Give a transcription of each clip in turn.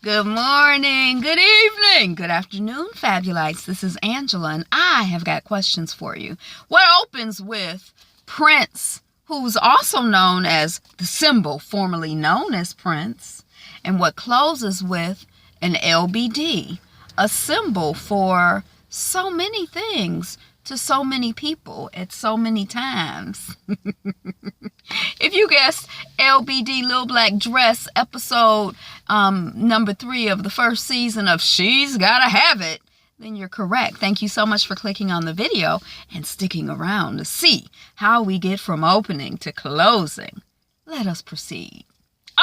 Good morning, good evening, good afternoon, Fabulites. This is Angela, and I have got questions for you. What opens with Prince, who's also known as the symbol, formerly known as Prince, and what closes with an LBD, a symbol for so many things to so many people at so many times. If you guessed LBD, Little Black Dress, episode number 3 of the first season of She's Gotta Have It, then you're correct. Thank you so much for clicking on the video and sticking around to see how we get from opening to closing. Let us proceed.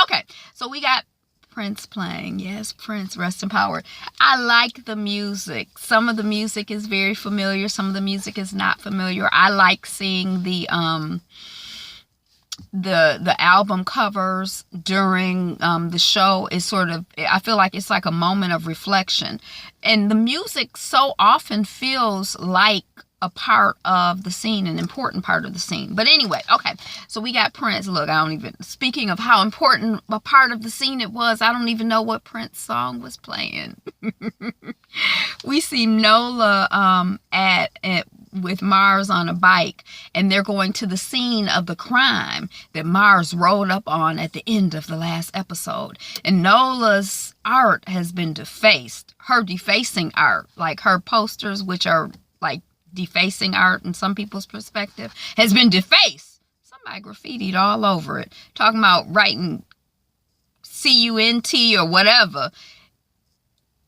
Okay, so we got Prince playing. Yes, Prince, rest in power. I like the music. Some of the music is very familiar. Some of the music is not familiar. I like seeing the album covers during the show. Is sort of, I feel like it's like a moment of reflection, and the music so often feels like a part of the scene, an important part of the scene. But anyway, okay, so we got Prince. Look, speaking of how important a part of the scene it was, I don't even know what Prince song was playing. We see Nola with Mars on a bike, and they're going to the scene of the crime that Mars rolled up on at the end of the last episode. And Nola's art has been defaced. Her defacing art, like her posters, which are like defacing art in some people's perspective, has been defaced. Somebody graffitied all over it, talking about writing CUNT or whatever.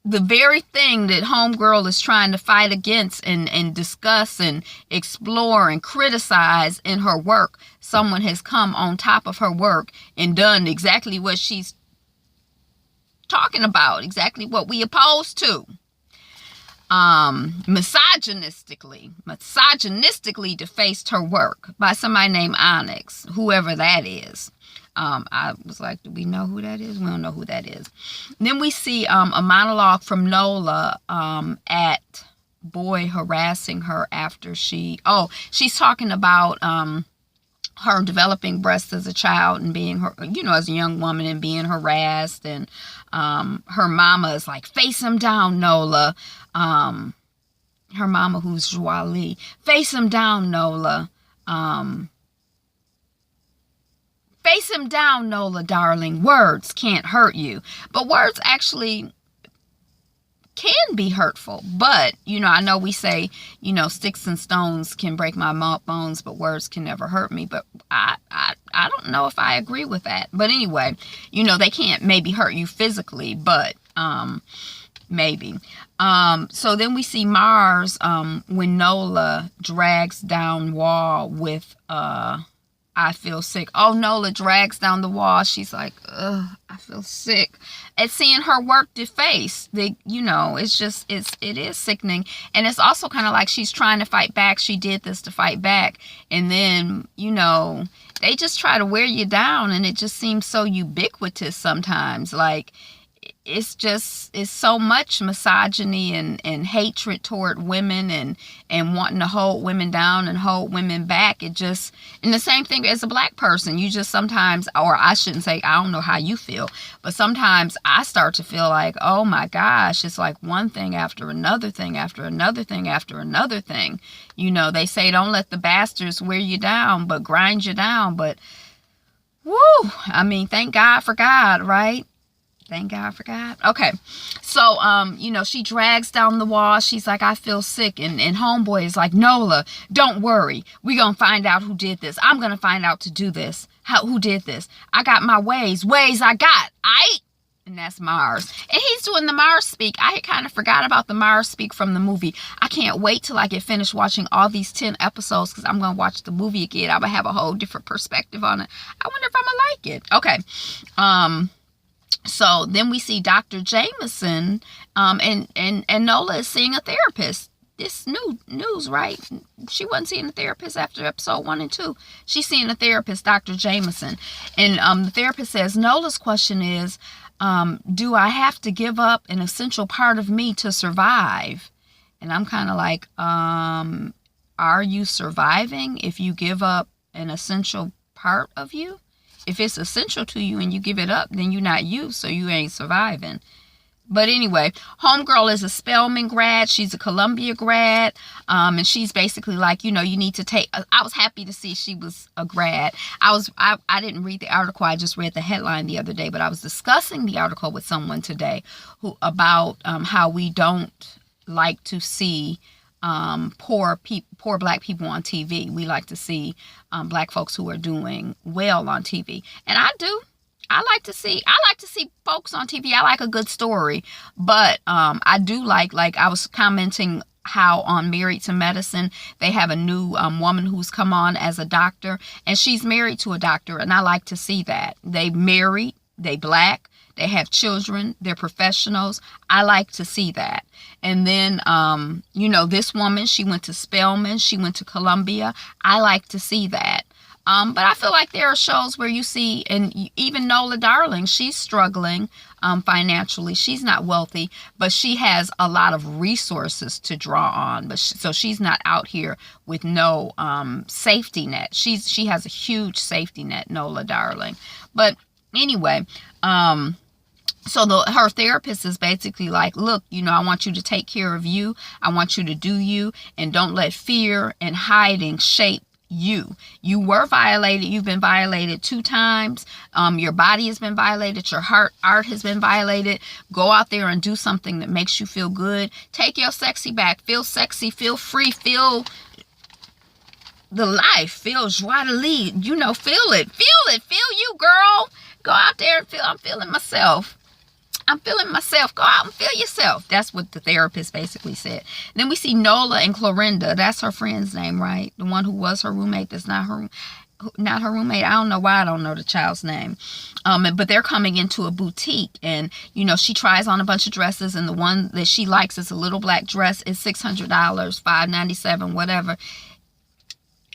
The very thing that Homegirl is trying to fight against and discuss and explore and criticize in her work, someone has come on top of her work and done exactly what she's talking about, exactly what we oppose to. Misogynistically defaced her work by somebody named Onyx, whoever that is. I was like, do we know who that is? We don't know who that is. Then we see a monologue from Nola at Boy harassing her after she's talking about her developing breasts as a child and being her, as a young woman and being harassed, and her mama is like, face him down, Nola. Her mama, who's Jolie, face him down, Nola. Face him down, Nola, darling. Words can't hurt you. But words actually can be hurtful. But, I know we say, sticks and stones can break my bones, but words can never hurt me. But I don't know if I agree with that. But anyway, they can't maybe hurt you physically, but maybe. So then we see Mars when Nola drags down wall with I feel sick. Oh, Nola drags down the wall. She's like, ugh, I feel sick. At seeing her work defaced, it is sickening. And it's also kind of like she's trying to fight back. She did this to fight back. And then, they just try to wear you down. And it just seems so ubiquitous sometimes. Like, it's so much misogyny and hatred toward women and wanting to hold women down and hold women back. And the same thing as a black person, you just sometimes, or I shouldn't say, I don't know how you feel, but sometimes I start to feel like, oh my gosh, it's like one thing after another thing after another thing after another thing. They say don't let the bastards wear you down, but grind you down. But woo, thank God for God, right? Thank God for God. Okay. So, she drags down the wall. She's like, I feel sick. And Homeboy is like, Nola, don't worry. We're going to find out who did this. I'm going to find out to do this. Who did this? I got my ways I got. And that's Mars. And he's doing the Mars speak. I had kind of forgot about the Mars speak from the movie. I can't wait till I get finished watching all these 10 episodes because I'm going to watch the movie again. I'm going to have a whole different perspective on it. I wonder if I'm going to like it. Okay. So then we see Dr. Jameson, and Nola is seeing a therapist. This new news, right? She wasn't seeing a therapist after episode 1 and 2. She's seeing a therapist, Dr. Jameson. And the therapist says, Nola's question is, do I have to give up an essential part of me to survive? And I'm kind of like, are you surviving if you give up an essential part of you? If it's essential to you and you give it up, then you're not you, so you ain't surviving. But anyway, homegirl is a Spelman grad. She's a Columbia grad. And she's basically like, you need to take, I was happy to see she was a grad. I didn't read the article. I just read the headline the other day, but I was discussing the article with someone today about how we don't like to see poor black people on TV. We like to see black folks who are doing well on TV. And I do. I like to see folks on TV. I like a good story, but I do like I was commenting how on Married to Medicine, they have a new woman who's come on as a doctor, and she's married to a doctor, and I like to see that. They married, they black, they have children, they're professionals. I like to see that. And then, this woman, she went to Spelman, she went to Columbia. I like to see that. But I feel like there are shows where you see, and even Nola Darling, she's struggling financially. She's not wealthy, but she has a lot of resources to draw on. So she's not out here with no safety net. She has a huge safety net, Nola Darling. But anyway, so her therapist is basically like, look, I want you to take care of you. I want you to do you, and don't let fear and hiding shape you. You were violated. You've been violated 2 times. Your body has been violated. Your art has been violated. Go out there and do something that makes you feel good. Take your sexy back. Feel sexy. Feel free. Feel the life. Feel joie de vivre. Feel it. Feel it. Feel you, girl. Go out there and feel. I'm feeling myself. I'm feeling myself. Go out and feel yourself. That's what the therapist basically said. Then we see Nola and Clorinda. That's her friend's name, right? The one who was her roommate. That's not her roommate. I don't know why I don't know the child's name. But they're coming into a boutique, and she tries on a bunch of dresses, and the one that she likes is a little black dress. It's $600, $597, whatever.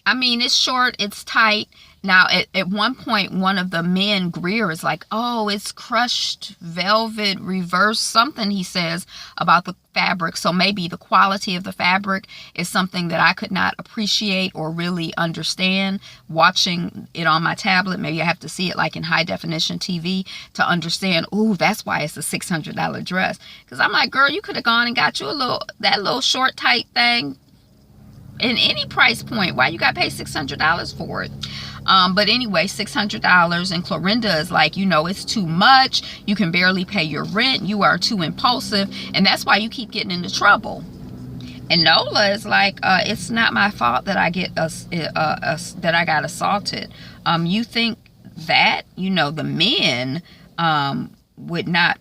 I mean, it's short, it's tight. Now, at one point, one of the men, Greer, is like, oh, it's crushed velvet, reverse something, he says, about the fabric. So maybe the quality of the fabric is something that I could not appreciate or really understand watching it on my tablet. Maybe I have to see it like in high definition TV to understand, ooh, that's why it's a $600 dress. Because I'm like, girl, you could have gone and got you that little short, tight thing in any price point. Why you got to pay $600 for it? But anyway, $600, and Clorinda is like, it's too much. You can barely pay your rent. You are too impulsive, and that's why you keep getting into trouble. And Nola is like, it's not my fault that I that I got assaulted. You think that the men would not.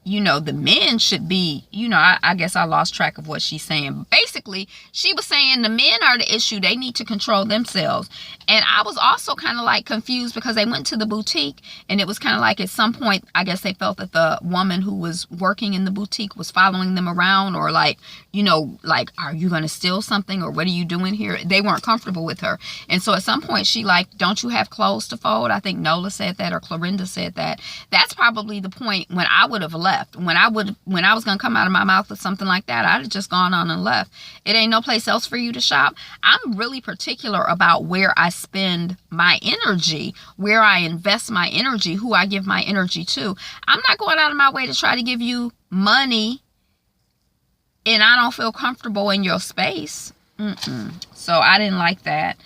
The men should be, I guess I lost track of what she's saying. Basically, she was saying the men are the issue. They need to control themselves. And I was also kind of like confused because they went to the boutique, and it was kind of like at some point, I guess they felt that the woman who was working in the boutique was following them around, or like, are you going to steal something, or what are you doing here? They weren't comfortable with her. And so at some point she like, don't you have clothes to fold? I think Nola said that, or Clorinda said that. That's probably the point when I would have left. When I was going to come out of my mouth with something like that, I'd have just gone on and left. It ain't no place else for you to shop. I'm really particular about where I spend my energy, where I invest my energy, who I give my energy to. I'm not going out of my way to try to give you money and I don't feel comfortable in your space. So I didn't like that.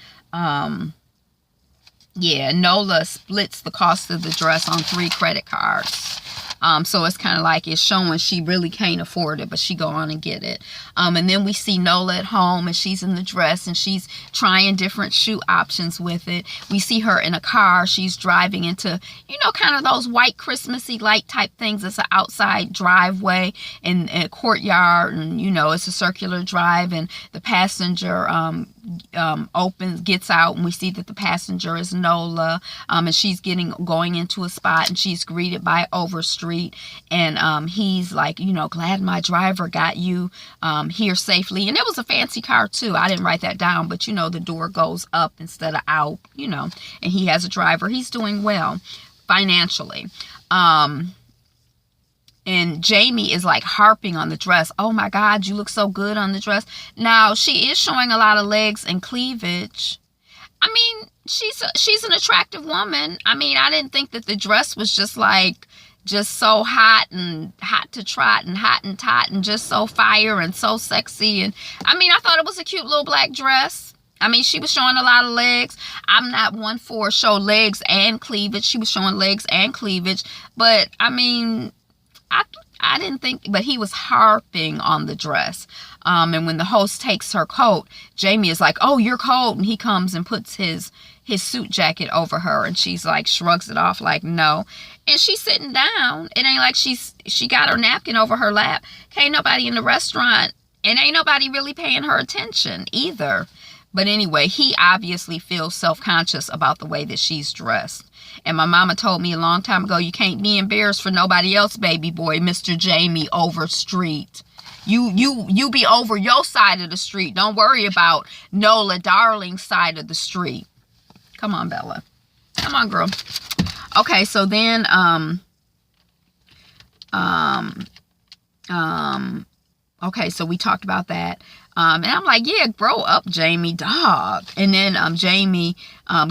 Yeah, Nola splits the cost of the dress on 3 credit cards. So it's kind of like it's showing she really can't afford it, but she go on and get it. And then we see Nola at home, and she's in the dress, and she's trying different shoe options with it. We see her in a car. She's driving into, kind of those white Christmassy light type things. It's an outside driveway and a courtyard, and, it's a circular drive, and the passenger gets out, and we see that the passenger is Nola, and she's going into a spot, and she's greeted by Overstreet, and he's like, glad my driver got you here safely. And it was a fancy car too. I didn't write that down, but the door goes up instead of out, and he has a driver. He's doing well financially. And Jamie is like harping on the dress. Oh my God, you look so good on the dress. Now, she is showing a lot of legs and cleavage. I mean, she's an attractive woman. I mean, I didn't think that the dress was just like just so hot to trot and hot and tot and just so fire and so sexy. And I mean, I thought it was a cute little black dress. I mean, she was showing a lot of legs. I'm not one for show legs and cleavage. She was showing legs and cleavage. But I mean, I didn't think, but he was harping on the dress. And when the host takes her coat, Jamie is like, oh, you're cold. And he comes and puts his suit jacket over her. And she's like, shrugs it off like, no. And she's sitting down. It ain't like she got her napkin over her lap. Ain't nobody in the restaurant. And ain't nobody really paying her attention either. But anyway, he obviously feels self-conscious about the way that she's dressed. And my mama told me a long time ago, you can't be embarrassed for nobody else, baby boy, Mr. Jamie Overstreet. You be over your side of the street. Don't worry about Nola Darling's side of the street. Come on, Bella. Come on, girl. Okay, so then, okay, so we talked about that. And I'm like, yeah, grow up, Jamie, dog. And then Jamie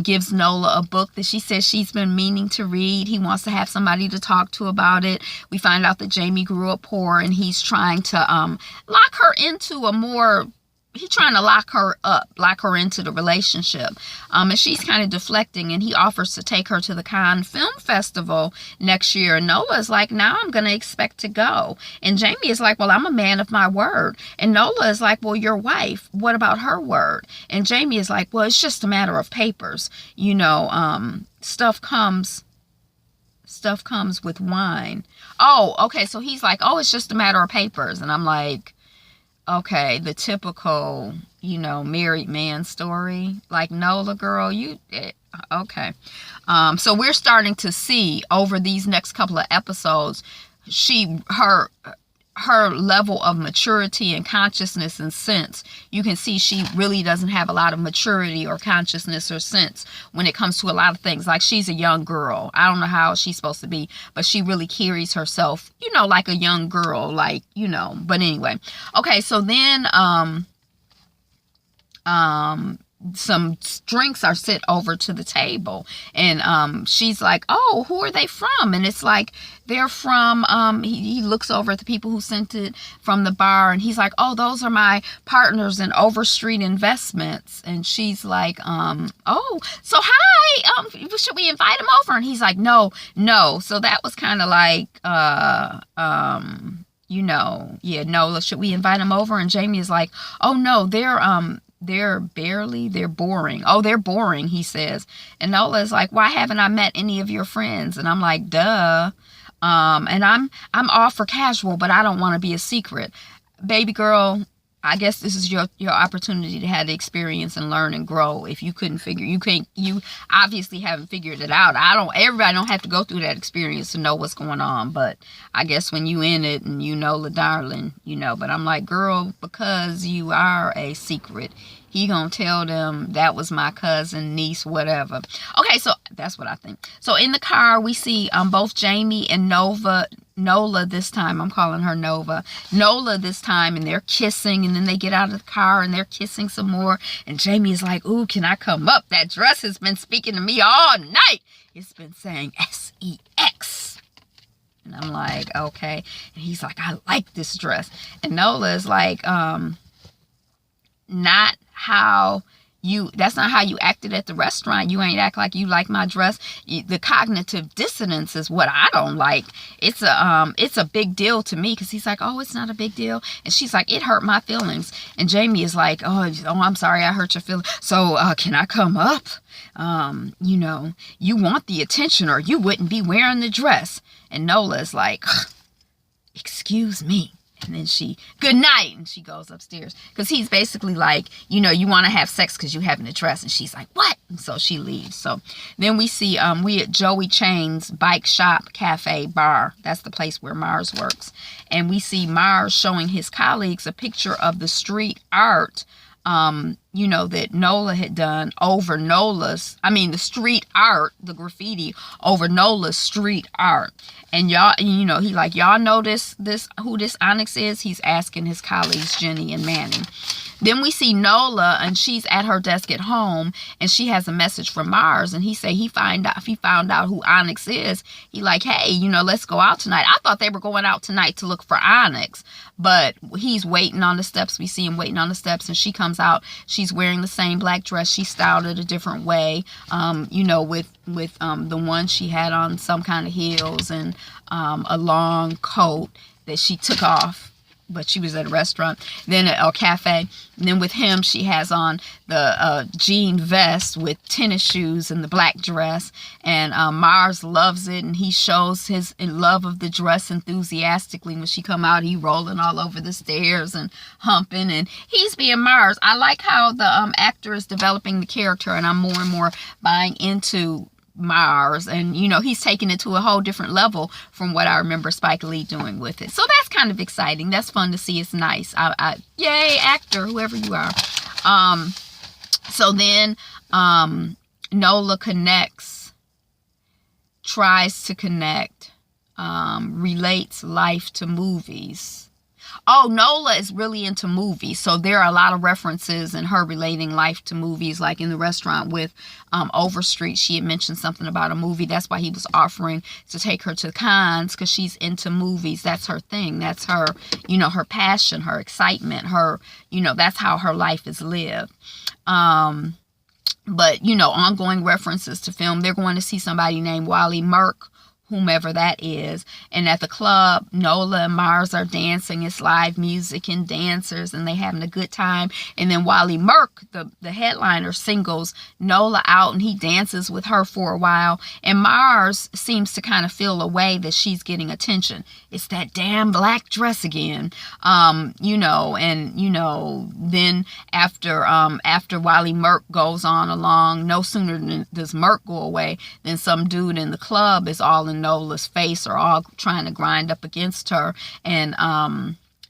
gives Nola a book that she says she's been meaning to read. He wants to have somebody to talk to about it. We find out that Jamie grew up poor and he's trying to lock her into he's trying to lock her up, lock her into the relationship. And she's kind of deflecting, and he offers to take her to the Cannes Film Festival next year. And Nola is like, now I'm going to expect to go. And Jamie is like, well, I'm a man of my word. And Nola is like, well, your wife, what about her word? And Jamie is like, well, it's just a matter of papers. You know, stuff comes with wine. Oh, okay. So he's like, oh, it's just a matter of papers. And I'm like, okay, the typical, you know, married man story. Like, Nola, girl, okay. So we're starting to see over these next couple of episodes, her level of maturity and consciousness and sense. You can see she really doesn't have a lot of maturity or consciousness or sense when it comes to a lot of things. Like, she's a young girl. I don't know how she's supposed to be, but she really carries herself, you know, like a young girl, like, you know. But anyway, okay, so then some drinks are sent over to the table, and she's like, oh, who are they from? And it's like, they're from he looks over at the people who sent it from the bar, and he's like, oh, those are my partners in Overstreet Investments. And she's like, oh, so hi, should we invite him over? And he's like, no. So that was kind of like you know, yeah, Nola, should we invite him over? And Jamie is like, oh no, they're boring. Oh, they're boring, he says. And Nola is like, why haven't I met any of your friends? And I'm like, duh. And I'm all for casual, but I don't want to be a secret. Baby girl, I guess this is your opportunity to have the experience and learn and grow. If you you obviously haven't figured it out. Everybody don't have to go through that experience to know what's going on. But I guess when you in it and you know the darling, you know. But I'm like, girl, because you are a secret, he gonna tell them that was my cousin, niece, whatever. Okay, so that's what I think. So in the car, we see both Jamie and Nola this time. I'm calling her Nova. Nola this time, and they're kissing, and then they get out of the car and they're kissing some more. And Jamie is like, ooh, can I come up? That dress has been speaking to me all night. It's been saying sex. And I'm like, okay. And he's like, I like this dress. And Nola is like, that's not how you acted at the restaurant. You ain't act like you like my dress. The cognitive dissonance is what I don't like. It's a big deal to me, because he's like, oh, it's not a big deal. And she's like, it hurt my feelings. And Jamie is like, oh, I'm sorry, I hurt your feelings. So can I come up? You know, you want the attention or you wouldn't be wearing the dress. And Nola is like, excuse me. And then good night, and she goes upstairs. Because he's basically like, you know, you want to have sex because you haven't a dress. And she's like, what? And so she leaves. So then we see, we at Joey Chain's Bike Shop Cafe Bar. That's the place where Mars works. And we see Mars showing his colleagues a picture of the street art, you know, that Nola had done over the street art, the graffiti over Nola's street art. And y'all, you know, he like, y'all know this, who this Onyx is? He's asking his colleagues, Jenny and Manning. Then we see Nola, and she's at her desk at home, and she has a message from Mars, and he say he found out who Onyx is. He like, hey, you know, let's go out tonight. I thought they were going out tonight to look for Onyx, but he's waiting on the steps. We see him waiting on the steps, and she comes out. She's wearing the same black dress. She styled it a different way, you know, with the one she had on some kind of heels and a long coat that she took off, but she was at a restaurant, then a cafe. And then with him, she has on the jean vest with tennis shoes and the black dress. And Mars loves it, and he shows his love of the dress enthusiastically. When she come out, he rolling all over the stairs and humping, and he's being Mars. I like how the actor is developing the character, and I'm more and more buying into Mars, and you know, he's taking it to a whole different level from what I remember Spike Lee doing with it. So that's kind of exciting. That's fun to see. It's nice. Yay, actor, whoever you are. So then Nola tries to connect, relates life to movies. Oh, Nola is really into movies. So there are a lot of references in her relating life to movies, like in the restaurant with Overstreet. She had mentioned something about a movie. That's why he was offering to take her to Cannes, because she's into movies. That's her thing. That's her, you know, her passion, her excitement, her, you know, that's how her life is lived. But, you know, ongoing references to film. They're going to see somebody named Wally Merck, whomever that is, and at the club, Nola and Mars are dancing. It's live music and dancers, and they having a good time. And then Wally Merck, the headliner, singles Nola out, and he dances with her for a while. And Mars seems to kind of feel a way that she's getting attention. It's that damn black dress again, you know. And you know, then after Wally Merck goes on along, no sooner than does Merck go away, then some dude in the club is all in Nola's face, or all trying to grind up against her, and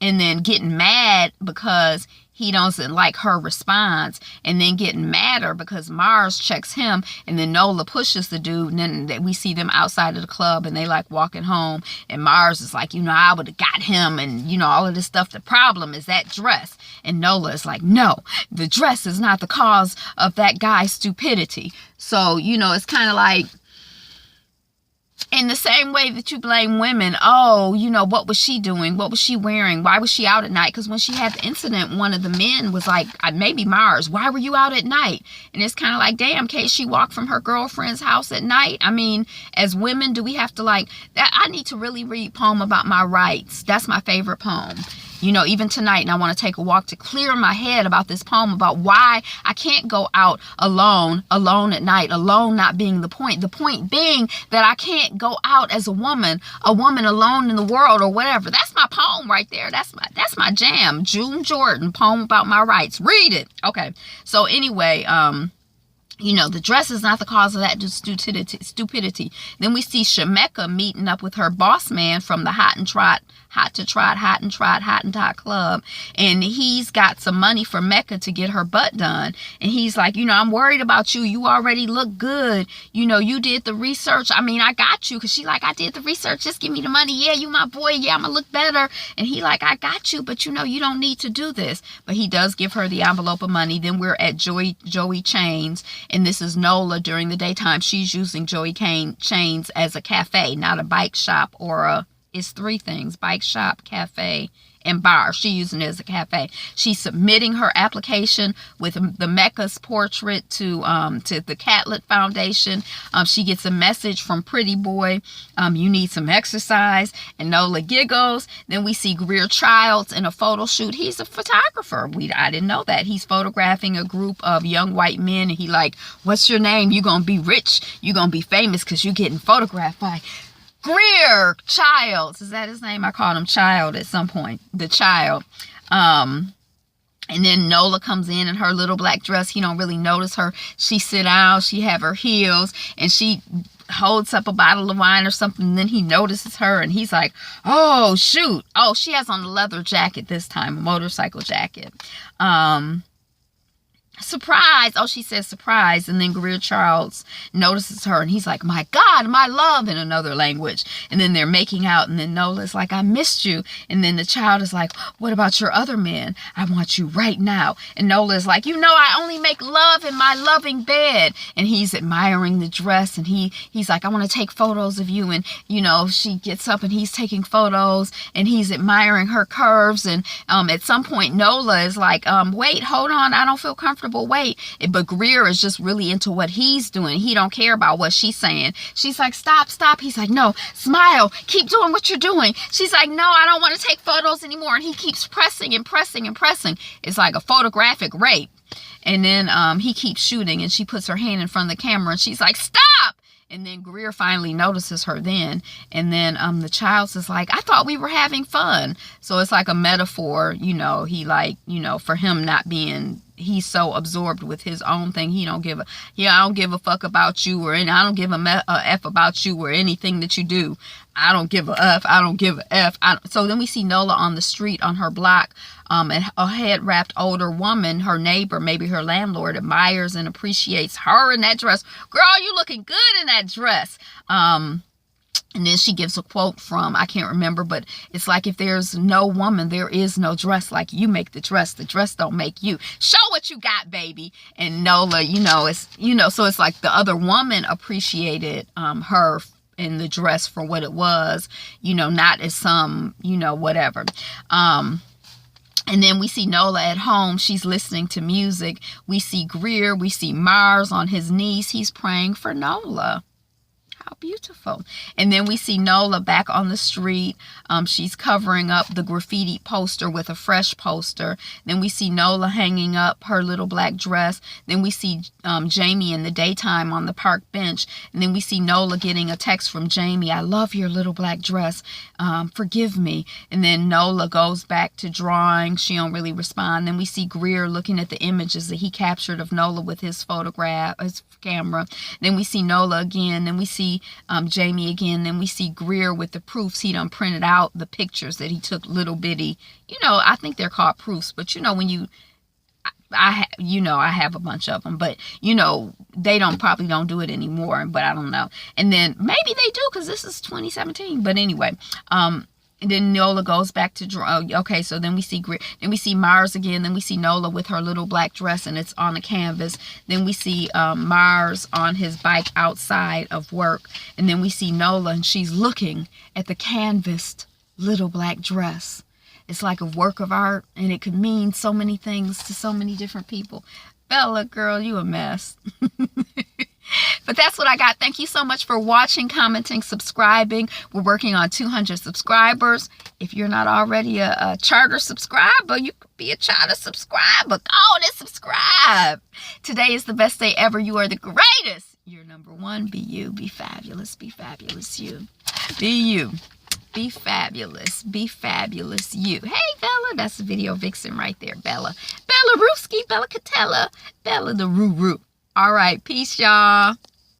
then getting mad because he doesn't like her response, and then getting madder because Mars checks him, and then Nola pushes the dude, and then we see them outside of the club, and they like walking home, and Mars is like, you know, I would have got him, and you know, all of this stuff. The problem is that dress. And Nola is like, no, the dress is not the cause of that guy's stupidity. So, you know, it's kind of like, in the same way that you blame women, oh, you know, what was she doing? What was she wearing? Why was she out at night? Because when she had the incident, one of the men was like, maybe Mars, why were you out at night? And it's kind of like, damn, can't she walk from her girlfriend's house at night? I mean, as women, do we have to like that? I need to really read Poem About My Rights. That's my favorite poem. You know, even tonight, and I want to take a walk to clear my head about this poem, about why I can't go out alone at night, alone not being the point. The point being that I can't go out as a woman alone in the world, or whatever. That's my poem right there. That's my jam. June Jordan, Poem About My Rights. Read it. Okay. So anyway, you know, the dress is not the cause of that stupidity. Then we see Shemeka meeting up with her boss man from the Hot and Tot club. And he's got some money for Mecca to get her butt done. And he's like, you know, I'm worried about you. You already look good. You know, you did the research. I mean, I got you. Because she like, I did the research. Just give me the money. Yeah, you my boy. Yeah, I'm going to look better. And he like, I got you. But, you know, you don't need to do this. But he does give her the envelope of money. Then we're at Joey Chains. And this is Nola during the daytime. She's using Joey Chains as a cafe, not a bike shop or a... It's three things: bike shop, cafe, and bar. She's using it as a cafe. She's submitting her application with the Mecca's portrait to the Catlett Foundation. She gets a message from Pretty Boy. You need some exercise. And Nola giggles. Then we see Greer Childs in a photo shoot. He's a photographer. I didn't know that. He's photographing a group of young white men. And he like, what's your name? You're going to be rich. You're going to be famous because you're getting photographed by Greer Childs. Is that his name? I called him Child at some point. The Child. And then Nola comes in her little black dress. He don't really notice her. She sit down. She have her heels. And she holds up a bottle of wine or something. And then he notices her. And he's like, oh, shoot. Oh, she has on a leather jacket this time. A motorcycle jacket. surprise. Oh, she says surprise. And then Greer Charles notices her and he's like, my God, my love, in another language. And then they're making out. And then Nola's like, I missed you. And then the child is like, what about your other man? I want you right now. And Nola is like, you know, I only make love in my loving bed. And he's admiring the dress. And he's like, I want to take photos of you. And, you know, she gets up and he's taking photos and he's admiring her curves. And at some point, Nola is like, wait, hold on. I don't feel comfortable. Wait. But Greer is just really into what he's doing. He don't care about what she's saying. She's like, stop. He's like, no, smile. Keep doing what you're doing. She's like, no, I don't want to take photos anymore. And he keeps pressing and pressing and pressing. It's like a photographic rape. And then he keeps shooting and she puts her hand in front of the camera and she's like, stop. And then Greer finally notices her then. And then the child is like, I thought we were having fun. So it's like a metaphor, you know, he like, you know, for him not being, he's so absorbed with his own thing. I don't give a fuck about you or I don't give a F about you or anything that you do. I don't give a F. I don't give a F. So then we see Nola on the street on her block. And a head-wrapped older woman, her neighbor, maybe her landlord, admires and appreciates her in that dress. Girl, you looking good in that dress. And then she gives a quote from, I can't remember, but it's like, if there's no woman, there is no dress. Like, you make the dress don't make you. Show what you got, baby. And Nola, you know, it's, you know, so it's like the other woman appreciated her in the dress for what it was, you know, not as some, you know, whatever. And then we see Nola at home. She's listening to music. We see Greer. We see Mars on his knees. He's praying for Nola. How beautiful. And then we see Nola back on the street. She's covering up the graffiti poster with a fresh poster. Then we see Nola hanging up her little black dress. Then we see Jamie in the daytime on the park bench. And then we see Nola getting a text from Jamie. I love your little black dress. Forgive me. And then Nola goes back to drawing. She don't really respond. Then we see Greer looking at the images that he captured of Nola with his camera. Then we see Nola again. Then we see Jamie again. Then we see Greer with the proofs. He done printed out the pictures that he took, little bitty, you know, I think they're called proofs, but you know, when you, I have a bunch of them, but you know, they probably don't do it anymore, but I don't know. And then maybe they do, because this is 2017, but anyway, and then Nola goes back to draw. Okay, so then we see then we see Mars again. Then we see Nola with her little black dress, and it's on the canvas. Then we see Mars on his bike outside of work, and then we see Nola, and she's looking at the canvassed little black dress. It's like a work of art, and it could mean so many things to so many different people. Bella, girl, you a mess. But that's what I got. Thank you so much for watching, commenting, subscribing. We're working on 200 subscribers. If you're not already a charter subscriber, you could be a charter subscriber. Go on and subscribe. Today is the best day ever. You are the greatest. You're number one. Be you. Be fabulous. Be fabulous you. Be you. Be fabulous. Be fabulous you. Hey, Bella. That's the video vixen right there. Bella. Bella Rooski. Bella Catella. Bella the Roo Roo. All right. Peace, y'all.